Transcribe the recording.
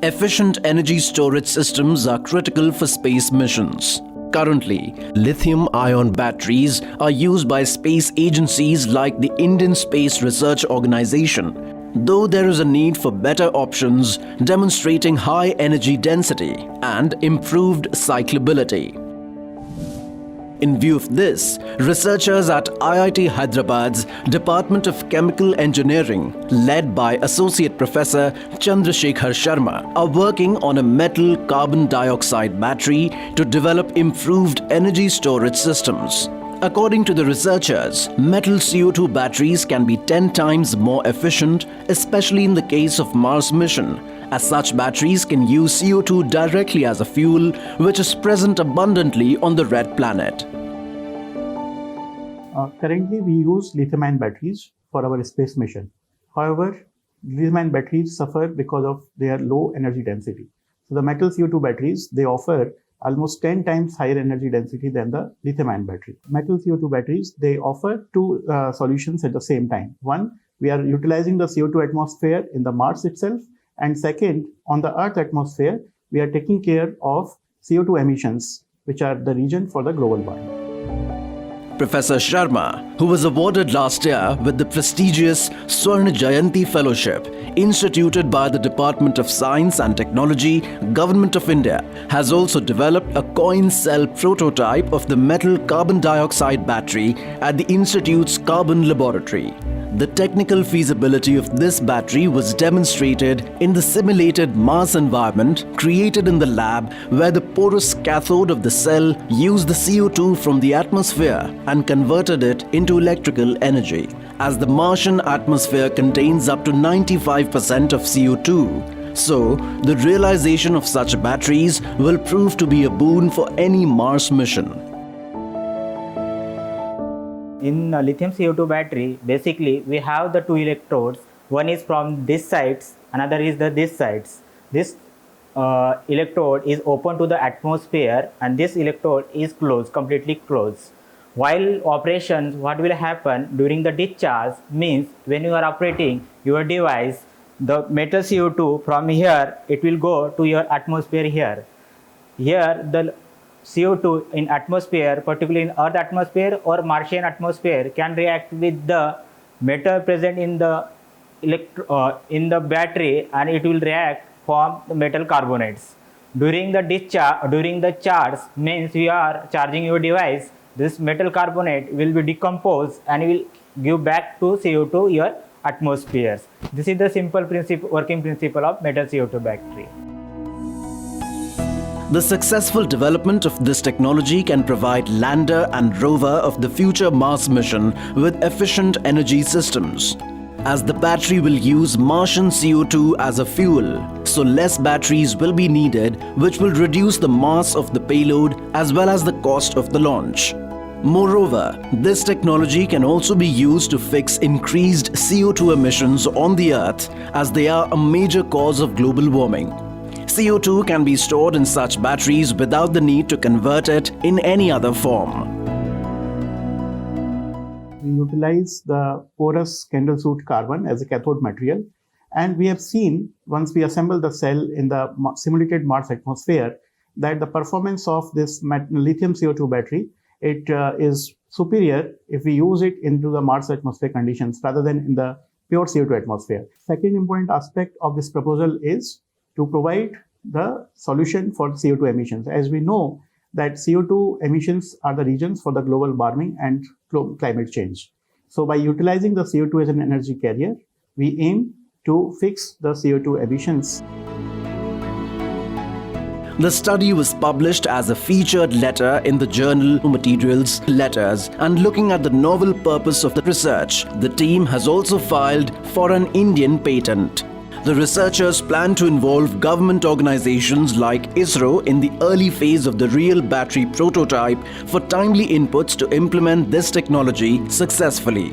Efficient energy storage systems are critical for space missions. Currently, lithium-ion batteries are used by space agencies like the Indian Space Research Organisation, though there is a need for better options demonstrating high energy density and improved cyclability. In view of this, researchers at IIT Hyderabad's Department of Chemical Engineering, led by Associate Professor Chandrasekhar Sharma, are working on a metal carbon dioxide battery to develop improved energy storage systems. According to the researchers, metal CO2 batteries can be 10 times more efficient, especially in the case of Mars mission, as such batteries can use CO2 directly as a fuel, which is present abundantly on the red planet. Currently, we use lithium-ion batteries for our space mission. However, lithium-ion batteries suffer because of their low energy density. So the metal CO2 batteries, they offer almost 10 times higher energy density than the lithium-ion battery. Metal CO2 batteries, they offer two solutions at the same time. One, we are utilizing the CO2 atmosphere in the Mars itself. And second, on the Earth atmosphere, we are taking care of CO2 emissions, which are the reason for the global warming. Professor Sharma, who was awarded last year with the prestigious Swarna Jayanti Fellowship, instituted by the Department of Science and Technology, Government of India, has also developed a coin cell prototype of the metal carbon dioxide battery at the Institute's Carbon Laboratory. The technical feasibility of this battery was demonstrated in the simulated Mars environment created in the lab, where the porous cathode of the cell used the CO2 from the atmosphere and converted it into electrical energy. As the Martian atmosphere contains up to 95% of CO2, so the realization of such batteries will prove to be a boon for any Mars mission. In lithium CO2 battery, basically we have the two electrodes. One is from this sides, another is this sides. This electrode is open to the atmosphere and this electrode is closed, completely closed. While operations, what will happen during the discharge means when you are operating your device, the metal CO2 from here, it will go to your atmosphere here. Here the CO2 in atmosphere, particularly in Earth atmosphere or Martian atmosphere, can react with the metal present in the battery, and it will react form the metal carbonates. During the discharge, during the charge means you are charging your device, this metal carbonate will be decomposed and will give back to CO2 your atmospheres. This is the simple working principle of metal CO2 battery. The successful development of this technology can provide lander and rover of the future Mars mission with efficient energy systems, as the battery will use Martian CO2 as a fuel, so less batteries will be needed, which will reduce the mass of the payload as well as the cost of the launch. Moreover, this technology can also be used to fix increased CO2 emissions on the Earth, as they are a major cause of global warming. CO2 can be stored in such batteries without the need to convert it in any other form. We utilize the porous candle soot carbon as a cathode material, and we have seen, once we assemble the cell in the simulated Mars atmosphere, that the performance of this lithium CO2 battery, it is superior if we use it into the Mars atmosphere conditions rather than in the pure CO2 atmosphere. Second important aspect of this proposal is to provide the solution for CO2 emissions. As we know that CO2 emissions are the reasons for the global warming and climate change. So by utilizing the CO2 as an energy carrier, we aim to fix the CO2 emissions. The study was published as a featured letter in the journal Materials Letters, and looking at the novel purpose of the research, the team has also filed for an Indian patent. The researchers plan to involve government organizations like ISRO in the early phase of the real battery prototype for timely inputs to implement this technology successfully.